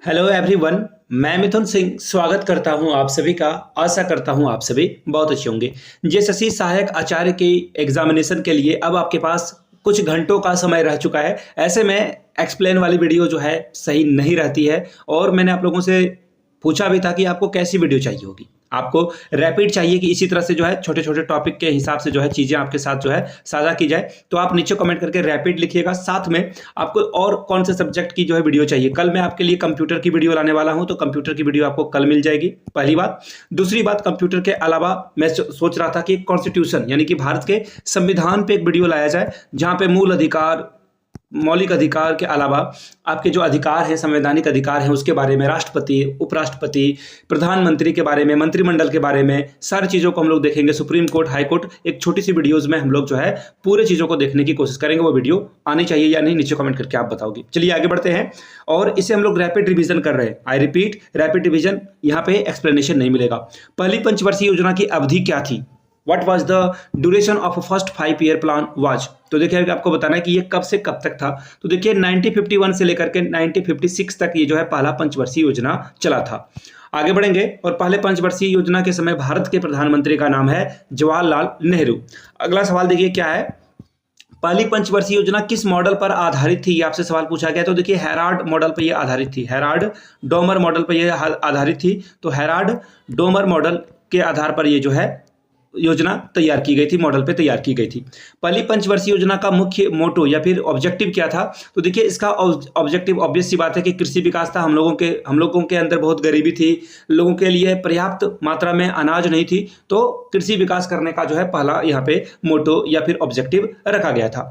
Hello everyone. मैं मिथुन सिंह स्वागत करता हूं आप सभी का। आशा करता हूं आप सभी बहुत अच्छे होंगे। जेएसएससी सहायक आचार्य की एग्जामिनेशन के लिए अब आपके पास कुछ घंटों का समय रह चुका है। ऐसे में एक्सप्लेन वाली वीडियो जो है सही नहीं रहती है, और मैंने आप लोगों से पूछा भी था कि आपको कैसी वीडियो चाहिए होगी। आपको रैपिड चाहिए कि इसी तरह से जो है छोटे छोटे टॉपिक के हिसाब से जो है चीज़ें आपके साथ जो है साझा की जाए, तो आप नीचे कमेंट करके रैपिड लिखिएगा। साथ में आपको और कौन से सब्जेक्ट की जो है वीडियो चाहिए। कल मैं आपके लिए कंप्यूटर की वीडियो लाने वाला हूं, तो कंप्यूटर की वीडियो आपको कल मिल जाएगी, पहली बात। दूसरी बात, कंप्यूटर के अलावा मैं सोच रहा था कि कॉन्स्टिट्यूशन यानी कि भारत के संविधान पे एक वीडियो लाया जाए, जहां पे मूल अधिकार, मौलिक अधिकार के अलावा आपके जो अधिकार हैं, संवैधानिक अधिकार हैं, उसके बारे में, राष्ट्रपति, उपराष्ट्रपति, प्रधानमंत्री के बारे में, मंत्रिमंडल के बारे में, सारी चीज़ों को हम लोग देखेंगे। सुप्रीम कोर्ट, हाई कोर्ट, एक छोटी सी वीडियोज़ में हम लोग जो है पूरे चीज़ों को देखने की कोशिश करेंगे। वो वीडियो आनी चाहिए या नहीं, नीचे कमेंट करके आप बताओगे। चलिए आगे बढ़ते हैं, और इसे हम लोग रैपिड रिवीजन कर रहे हैं। I repeat, rapid revision. यहाँ पे एक्सप्लेनेशन नहीं मिलेगा। पहली पंचवर्षीय योजना की अवधि क्या थी? What was the duration of first 5 year plan was? तो देखिए आपको बताना है कि ये कब से कब तक था। तो देखिए 1951 से लेकर के 1956 तक ये जो है पहला पंचवर्षीय योजना चला था। आगे बढ़ेंगे, और पहले पंचवर्षीय योजना के समय भारत के प्रधानमंत्री का नाम है जवाहरलाल नेहरू। अगला सवाल देखिए क्या है, पहली पंचवर्षीय योजना किस मॉडल पर आधारित थी? ये आपसे सवाल पूछा गया। तो देखिए हेराल्ड मॉडल पर यह आधारित थी, हेराल्ड डोमर मॉडल पर यह आधारित थी। तो हेराल्ड डोमर मॉडल के आधार पर ये जो है योजना तैयार की गई थी, मॉडल पे तैयार की गई थी। पहली पंचवर्षीय योजना का मुख्य मोटो या फिर ऑब्जेक्टिव क्या था? तो देखिए इसका ऑब्जेक्टिव ऑब्वियस सी बात है कि कृषि विकास था। हम लोगों के अंदर बहुत गरीबी थी, लोगों के लिए पर्याप्त मात्रा में अनाज नहीं थी, तो कृषि विकास करने का जो है पहला यहाँ पे मोटो या फिर ऑब्जेक्टिव रखा गया था।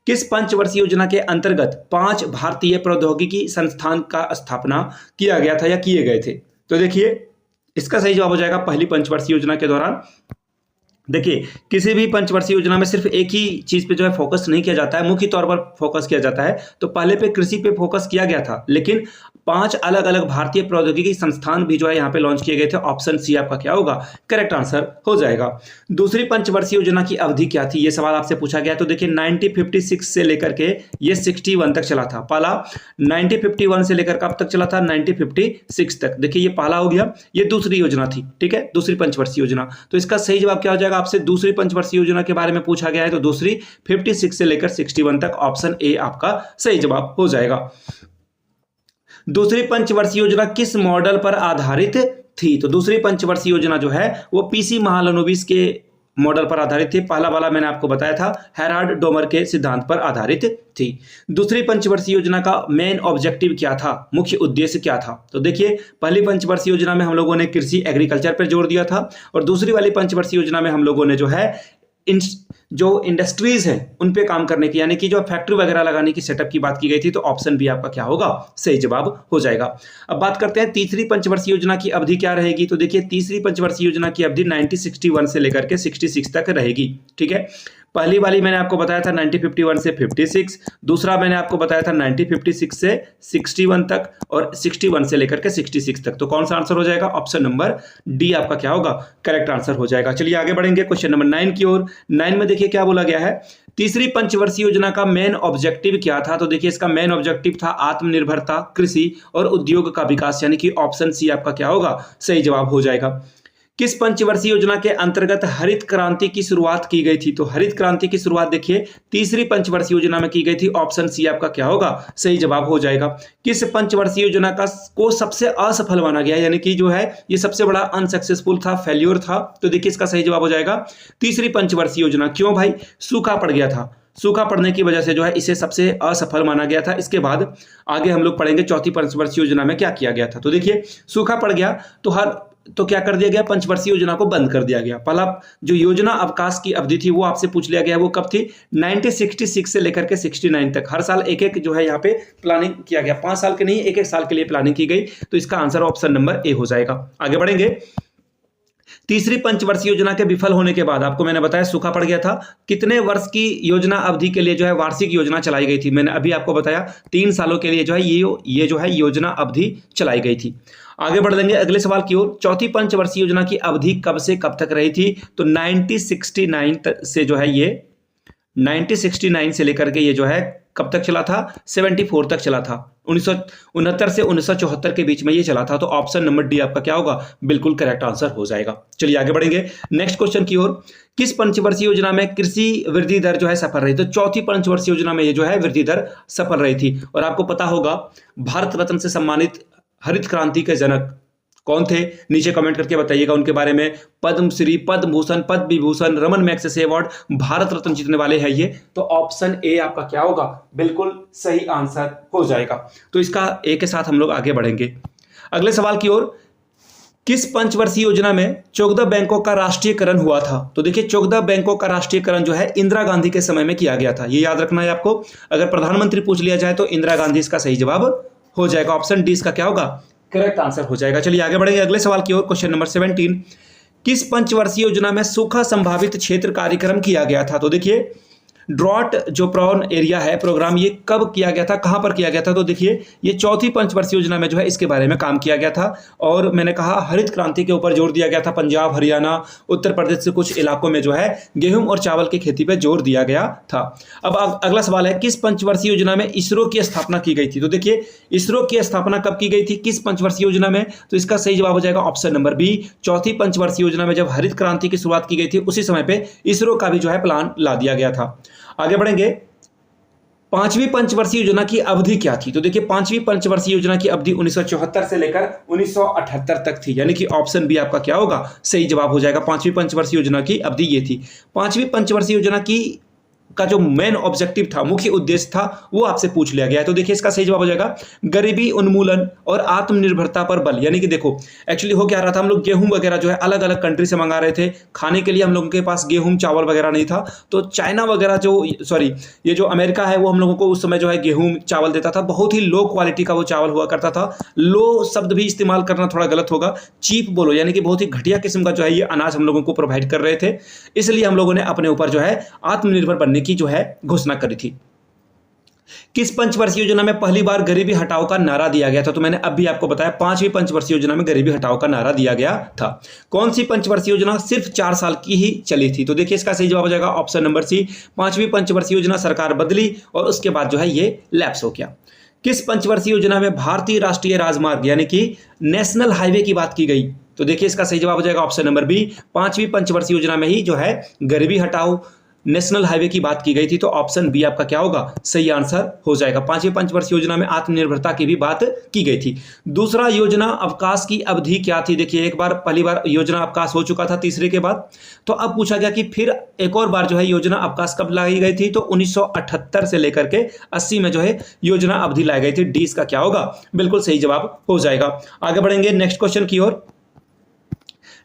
किस पंचवर्षीय योजना के अंतर्गत 5 भारतीय प्रौद्योगिकी संस्थान का स्थापना किया गया था या किए गए थे? तो देखिए इसका सही जवाब हो जाएगा पहली पंचवर्षीय योजना के दौरान। देखिए किसी भी पंचवर्षीय योजना में सिर्फ एक ही चीज पे जो है फोकस नहीं किया जाता है, मुख्य तौर पर फोकस किया जाता है। तो पहले पे कृषि पे फोकस किया गया था, लेकिन 5 अलग अलग भारतीय प्रौद्योगिकी संस्थान भी जो है यहाँ पे लॉन्च किए गए थे। ऑप्शन सी आपका क्या होगा? करेक्ट आंसर हो जाएगा। दूसरी पंचवर्षीय योजना की अवधि क्या थी? ये सवाल आपसे पूछा गया। तो देखिए 1956 से लेकर के ये 61 तक चला था। पहला 1951 से लेकर कब तक चला था? 1956 तक। देखिए ये पहला हो गया, ये दूसरी योजना थी, ठीक है, दूसरी पंचवर्षीय योजना। तो इसका सही जवाब क्या हो जाएगा? आपसे दूसरी पंचवर्षीय योजना के बारे में पूछा गया है, तो दूसरी 56 से लेकर 61 तक, ऑप्शन ए आपका सही जवाब हो जाएगा। दूसरी पंचवर्षीय योजना किस मॉडल पर आधारित थी? तो दूसरी पंचवर्षीय योजना जो है वो पीसी महालनोबिस के मॉडल पर आधारित थी। पहला वाला मैंने आपको बताया था हेराल्ड डोमर के सिद्धांत पर आधारित थी। दूसरी पंचवर्षीय योजना का मेन ऑब्जेक्टिव क्या था? मुख्य उद्देश्य क्या था? तो देखिए पहली पंचवर्षीय योजना में हम लोगों ने कृषि एग्रीकल्चर पर जोर दिया था, और दूसरी वाली पंचवर्षीय योजना में हम लोगों ने जो है जो इंडस्ट्रीज हैं उन पे काम करने की, यानी कि जो फैक्ट्री वगैरह लगाने की सेटअप की बात की गई थी। तो ऑप्शन बी आपका क्या होगा? सही जवाब हो जाएगा। अब बात करते हैं तीसरी पंचवर्षीय योजना की अवधि क्या रहेगी। तो देखिए तीसरी पंचवर्षीय योजना की अवधि 1961 से लेकर के 66 तक रहेगी, ठीक है। पहली वाली मैंने आपको बताया था 1951 से 56, दूसरा मैंने आपको बताया था 1956 से 61 तक, और 61 से लेकर के 66 तक। तो कौन सा आंसर हो जाएगा? ऑप्शन नंबर डी आपका क्या होगा? करेक्ट आंसर हो जाएगा। चलिए आगे बढ़ेंगे क्वेश्चन नंबर 9 की ओर। 9 में देखिए क्या बोला गया है, तीसरी पंचवर्षीय योजना का मेन ऑब्जेक्टिव क्या था? तो देखिए इसका मेन ऑब्जेक्टिव था आत्मनिर्भरता, कृषि और उद्योग का विकास, यानी कि ऑप्शन सी आपका क्या होगा? सही जवाब हो जाएगा। किस पंचवर्षीय योजना के अंतर्गत हरित क्रांति की शुरुआत की गई थी? तो हरित क्रांति की शुरुआत देखिए तीसरी पंचवर्षीय योजना में की गई थी। ऑप्शन सी आपका क्या होगा? सही जवाब हो जाएगा। किस पंचवर्षीय योजना को सबसे असफल माना गया, यानी कि जो है ये सबसे बड़ा अनसक्सेसफुल था, फेल्योर था? तो देखिए इसका सही जवाब हो जाएगा तीसरी पंचवर्षीय योजना। क्यों भाई? सूखा पड़ गया था। सूखा पड़ने की वजह से जो है इसे सबसे असफल माना गया था। इसके बाद आगे हम लोग पढ़ेंगे चौथी पंचवर्षीय योजना में क्या किया गया था। तो देखिए सूखा पड़ गया तो क्या कर दिया गया? पंचवर्षीय योजना को बंद कर दिया गया। पहला जो योजना अवकाश की अवधि थी वो आपसे पूछ लिया गया, वो कब थी? 1966 से लेकर के 69 तक। हर साल एक एक जो है यहाँ पे प्लानिंग किया गया, 5 साल के नहीं, एक एक साल के लिए प्लानिंग की गई। तो इसका आंसर ऑप्शन नंबर ए हो जाएगा। आगे बढ़ेंगे। तीसरी पंचवर्षीय योजना के विफल होने के बाद आपको मैंने बताया सूखा पड़ गया था। कितने वर्ष की योजना अवधि के लिए जो है वार्षिक योजना चलाई गई थी? मैंने अभी आपको बताया 3 सालों के लिए जो है ये जो है योजना अवधि चलाई गई थी। आगे बढ़ लेंगे अगले सवाल की ओर। चौथी पंचवर्षीय योजना की अवधि कब से कब तक रही थी? तो 1969 से जो है ये 1969 से लेकर के ये जो है कब तक चला था, 74 तक चला था। 1969 से 1974 के बीच में ये चला था। तो ऑप्शन नंबर डी आपका क्या होगा, बिल्कुल करेक्ट आंसर हो जाएगा। चलिए आगे बढ़ेंगे नेक्स्ट क्वेश्चन की ओर। किस पंचवर्षीय योजना में कृषि वृद्धि दर जो है सफल रही? तो चौथी पंचवर्षीय योजना में ये जो है वृद्धि दर सफल रही थी। और आपको पता होगा भारत रत्न से सम्मानित हरित क्रांति के जनक कौन थे, नीचे कमेंट करके बताइएगा उनके बारे में। पद्मश्री, पद्म भूषण, पद्म विभूषण, रमन मैग्सेसे अवार्ड, भारत रत्न जीतने वाले हैं ये। तो ऑप्शन ए आपका क्या होगा, बिल्कुल सही आंसर हो जाएगा। तो इसका ए के साथ हम लोग आगे बढ़ेंगे अगले सवाल की ओर। किस पंचवर्षीय योजना में 14 बैंकों का राष्ट्रीयकरण हुआ था? तो देखिए 14 बैंकों का राष्ट्रीयकरण जो है इंदिरा गांधी के समय में किया गया था। ये याद रखना है आपको। अगर प्रधानमंत्री पूछ लिया जाए तो इंदिरा गांधी इसका सही जवाब हो जाएगा। ऑप्शन डी इसका क्या होगा, करेक्ट आंसर हो जाएगा। चलिए आगे बढ़ेंगे अगले सवाल की ओर। Question number 17। किस पंचवर्षीय योजना में सूखा संभावित क्षेत्र कार्यक्रम किया गया था? तो देखिए ड्रॉट जो प्रॉन एरिया है प्रोग्राम, ये कब किया गया था, कहां पर किया गया था? तो देखिए ये चौथी पंचवर्षीय योजना में जो है इसके बारे में काम किया गया था। और मैंने कहा हरित क्रांति के ऊपर जोर दिया गया था। पंजाब, हरियाणा, उत्तर प्रदेश से कुछ इलाकों में जो है गेहूं और चावल की खेती पर जोर दिया गया था। अब अगला सवाल है, किस पंचवर्षीय योजना में इसरो की स्थापना की गई थी? तो देखिए इसरो की स्थापना कब की गई थी, किस पंचवर्षीय योजना में? तो इसका सही जवाब हो जाएगा ऑप्शन नंबर बी, चौथी पंचवर्षीय योजना में। जब हरित क्रांति की शुरुआत की गई थी उसी समय पे इसरो का भी जो है प्लान ला दिया गया था। आगे बढ़ेंगे। पांचवी पंचवर्षीय योजना की अवधि क्या थी? तो देखिए पांचवी पंचवर्षीय योजना की अवधि 1974 से लेकर 1978 तक थी। यानी कि ऑप्शन बी आपका क्या होगा, सही जवाब हो जाएगा। पांचवी पंचवर्षीय योजना की अवधि ये थी। पांचवी पंचवर्षीय योजना की का जो मेन ऑब्जेक्टिव था, मुख्य उद्देश्य था, वो आपसे पूछ लिया गया है। तो देखिए इसका सही जवाब हो जाएगा गरीबी उन्मूलन और आत्मनिर्भरता पर बल। यानी कि देखो एक्चुअली हो क्या रहा था, हम लोग गेहूं वगैरह जो है अलग अलग कंट्री से मंगा रहे थे खाने के लिए। हम लोगों के पास गेहूं चावल वगैरह नहीं था। तो चाइना वगैरह ये जो अमेरिका है वो हम लोगों को उस समय जो है गेहूं चावल देता था। बहुत ही लो क्वालिटी का वो चावल हुआ करता था। लो शब्द भी इस्तेमाल करना थोड़ा गलत होगा, चीप बोलो, यानी कि बहुत ही घटिया किस्म का जो है ये अनाज हम लोगों को प्रोवाइड कर रहे थे। इसलिए हम लोगों ने अपने ऊपर जो है आत्मनिर्भर बनने की जो है घोषणा करी थी। किस पंचवर्षीय योजना में पहली बार गरीबी हटाओ का नारा दिया गया था? तो मैंने अभी आपको बताया पांचवी पंचवर्षीय योजना में गरीबी हटाओ का नारा दिया गया था। कौन सी पंचवर्षीय योजना सिर्फ 4 साल की ही चली थी? तो देखिए इसका सही जवाब हो जाएगा ऑप्शन नंबर सी, पांचवी पंचवर्षीय योजना सरकार बदली और उसके बाद जो है ये लैप्स हो गया। किस पंचवर्षीय योजना में भारतीय राष्ट्रीय राजमार्ग यानी कि नेशनल हाईवे की बात की गई? तो देखिए इसका सही जवाब हो जाएगा ऑप्शन नंबर बी, पांचवी पंचवर्षीय योजना में ही जो है गरीबी हटाओ नेशनल हाईवे की बात की गई थी। तो ऑप्शन बी आपका क्या होगा, सही आंसर हो जाएगा। पांचवी पंचवर्षीय योजना में आत्मनिर्भरता की भी बात की गई थी। दूसरा योजना अवकाश की अवधि क्या थी? देखिए एक बार पहली बार योजना अवकाश हो चुका था तीसरे के बाद। तो अब पूछा गया कि फिर एक और बार जो है योजना अवकाश कब लाई गई थी? तो 1978 से लेकर के 80 में जो है योजना अवधि लाई गई थी। डी इसका क्या होगा, बिल्कुल सही जवाब हो जाएगा। आगे बढ़ेंगे नेक्स्ट क्वेश्चन की ओर।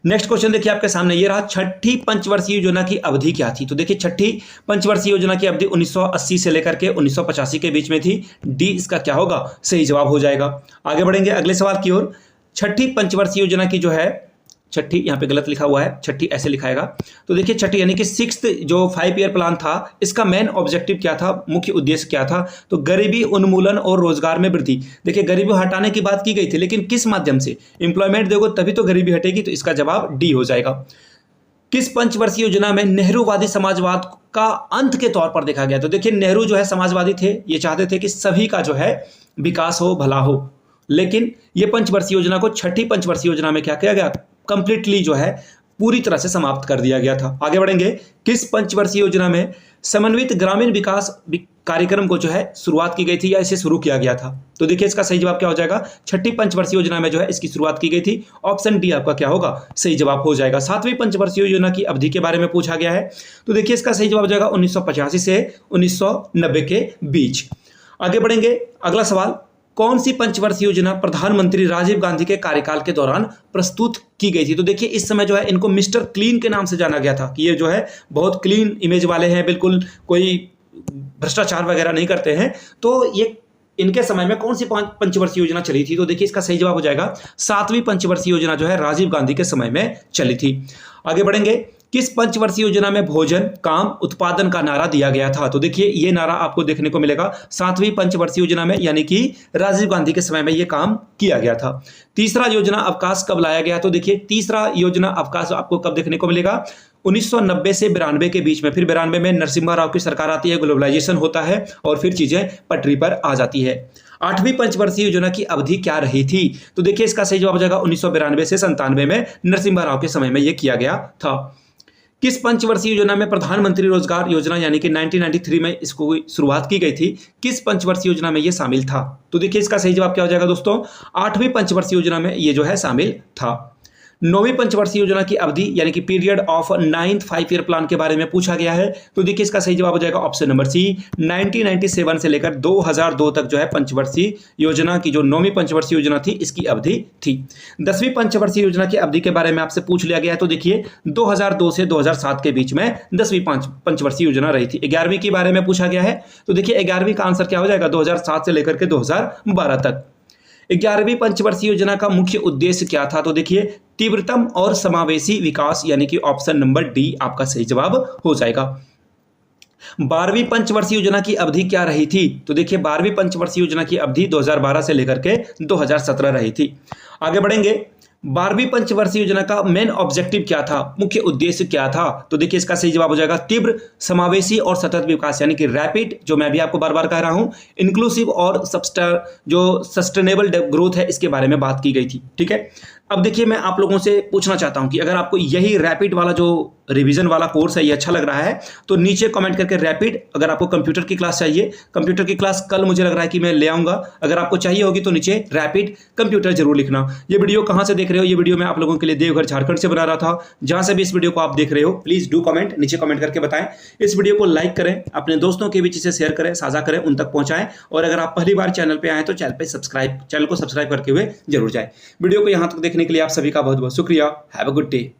नेक्स्ट क्वेश्चन देखिए आपके सामने ये रहा, छठी पंचवर्षीय योजना की अवधि क्या थी? तो देखिए छठी पंचवर्षीय योजना की अवधि 1980 से लेकर के 1985 के बीच में थी। डी इसका क्या होगा, सही जवाब हो जाएगा। आगे बढ़ेंगे अगले सवाल की ओर। छठी पंचवर्षीय योजना की जो है छठी, यहाँ पे गलत लिखा हुआ है, छठी ऐसे लिखाएगा। तो देखिए छठी यानी कि 6th जो 5 ईयर प्लान था, इसका मेन ऑब्जेक्टिव क्या था, मुख्य उद्देश्य क्या था? तो गरीबी उन्मूलन और रोजगार में वृद्धि। देखिए गरीबी हटाने की बात की गई थी, लेकिन किस माध्यम से? एम्प्लॉयमेंट दोगे तभी तो गरीबी हटेगी। तो इसका जवाब डी हो जाएगा। किस पंचवर्षीय योजना में नेहरूवादी समाजवाद का अंत के तौर पर देखा गया? तो देखिए नेहरू जो है समाजवादी थे, ये चाहते थे कि सभी का जो है विकास हो, भला हो। लेकिन ये पंचवर्षीय योजना को छठी पंचवर्षीय योजना में क्या किया गया, कंप्लीटली जो है पूरी तरह से समाप्त कर दिया गया था। आगे बढ़ेंगे। किस पंचवर्षीय योजना में समन्वित ग्रामीण विकास कार्यक्रम को जो है शुरुआत की गई थी या इसे शुरू किया गया था? तो देखिए इसका सही जवाब क्या हो जाएगा, छठी पंचवर्षीय योजना में जो है इसकी शुरुआत की गई थी। ऑप्शन डी आपका क्या होगा, सही जवाब हो जाएगा। सातवीं पंचवर्षीय योजना की अवधि के बारे में पूछा गया है। तो देखिए इसका सही जवाब हो जाएगा 1985 से 1990 के बीच। आगे बढ़ेंगे अगला सवाल, कौन सी पंचवर्षीय योजना प्रधानमंत्री राजीव गांधी के कार्यकाल के दौरान प्रस्तुत की गई थी? तो देखिए इस समय जो है इनको मिस्टर क्लीन के नाम से जाना गया था कि ये जो है बहुत क्लीन इमेज वाले हैं, बिल्कुल कोई भ्रष्टाचार वगैरह नहीं करते हैं। तो ये इनके समय में कौन सी पंचवर्षीय योजना चली थी? तो देखिए इसका सही जवाब हो जाएगा सातवीं पंचवर्षीय योजना जो है राजीव गांधी के समय में चली थी। आगे बढ़ेंगे। किस पंचवर्षीय योजना में भोजन, काम, उत्पादन का नारा दिया गया था? तो देखिए ये नारा आपको देखने को मिलेगा 7वीं पंचवर्षीय योजना में, यानी कि राजीव गांधी के समय में ये काम किया गया था। तीसरा योजना अवकाश कब लाया गया? तो देखिए तीसरा योजना अवकाश आपको कब देखने को मिलेगा? 1990 से 92 के बीच में। फिर 92 में नरसिम्हा राव की सरकार आती है, ग्लोबलाइजेशन होता है और फिर चीजें पटरी पर आ जाती है। 8वीं पंचवर्षीय योजना की अवधि क्या रही थी? तो देखिए इसका सही जवाब हो जाएगा 1992 से 97 में, नरसिम्हा राव के समय में यह किया गया था। किस पंचवर्षीय योजना में प्रधानमंत्री रोजगार योजना यानी कि 1993 में इसको शुरुआत की गई थी? किस पंचवर्षीय योजना में यह शामिल था? तो देखिए इसका सही जवाब क्या हो जाएगा दोस्तों? 8वीं पंचवर्षीय योजना में ये जो है शामिल था। 9वीं पंचवर्षीय योजना की अवधि यानी कि period of 9th 5 year plan के बारे में पूछा गया है। तो देखिए इसका सही जवाब हो जाएगा ऑप्शन नंबर सी, 1997 से लेकर 2002 तक जो है पंचवर्षीय योजना की जो 9वीं पंचवर्षीय योजना थी इसकी अवधि थी। 10वीं पंचवर्षीय योजना की अवधि के बारे में आपसे पूछ लिया गया है। तो देखिए 2002 से 2007 के बीच में 10वीं पंचवर्षीय योजना रही थी। 11वीं के बारे में पूछा गया है। तो देखिए 11वीं का आंसर क्या हो जाएगा? 2007 से लेकर के 2012 तक। 11वीं पंचवर्षीय योजना का मुख्य उद्देश्य क्या था? तो देखिए तीव्रतम और समावेशी विकास यानी कि ऑप्शन नंबर डी आपका सही जवाब हो जाएगा। 12वीं पंचवर्षीय योजना की अवधि क्या रही थी? तो देखिए 12वीं पंचवर्षीय योजना की अवधि 2012 से लेकर के 2017 रही थी। आगे बढ़ेंगे। 12वीं पंचवर्षीय योजना का मेन ऑब्जेक्टिव क्या था? मुख्य उद्देश्य क्या था? तो देखिए इसका सही जवाब हो जाएगा तीव्र, समावेशी और सतत विकास यानी कि रैपिड, जो मैं भी आपको बार बार कह रहा हूं, इंक्लूसिव और जो सस्टेनेबल ग्रोथ है इसके बारे में बात की गई थी। ठीक है, अब देखिए मैं आप लोगों से पूछना चाहता हूं कि अगर आपको यही रैपिड वाला जो रिवीजन वाला कोर्स है ये अच्छा लग रहा है तो नीचे कमेंट करके रैपिड, अगर आपको कंप्यूटर की क्लास चाहिए, कंप्यूटर की क्लास कल मुझे लग रहा है कि मैं ले आऊंगा, अगर आपको चाहिए होगी तो नीचे रैपिड कंप्यूटर जरूर लिखना। ये वीडियो कहां से देख रहे हो? ये वीडियो मैं आप लोगों के लिए देवघर झारखंड से बना रहा था। जहां से भी इस वीडियो को आप देख रहे हो प्लीज डू कमेंट, नीचे कमेंट करके बताएं। इस वीडियो को लाइक करें, अपने दोस्तों के बीच इसे शेयर करें, साझा करें, उन तक पहुंचाएं। और अगर आप पहली बार चैनल पर आए तो चैनल को सब्सक्राइब करके हुए जरूर जाए। वीडियो को यहां तक देखने के लिए आप सभी का बहुत बहुत शुक्रिया। Have a good day.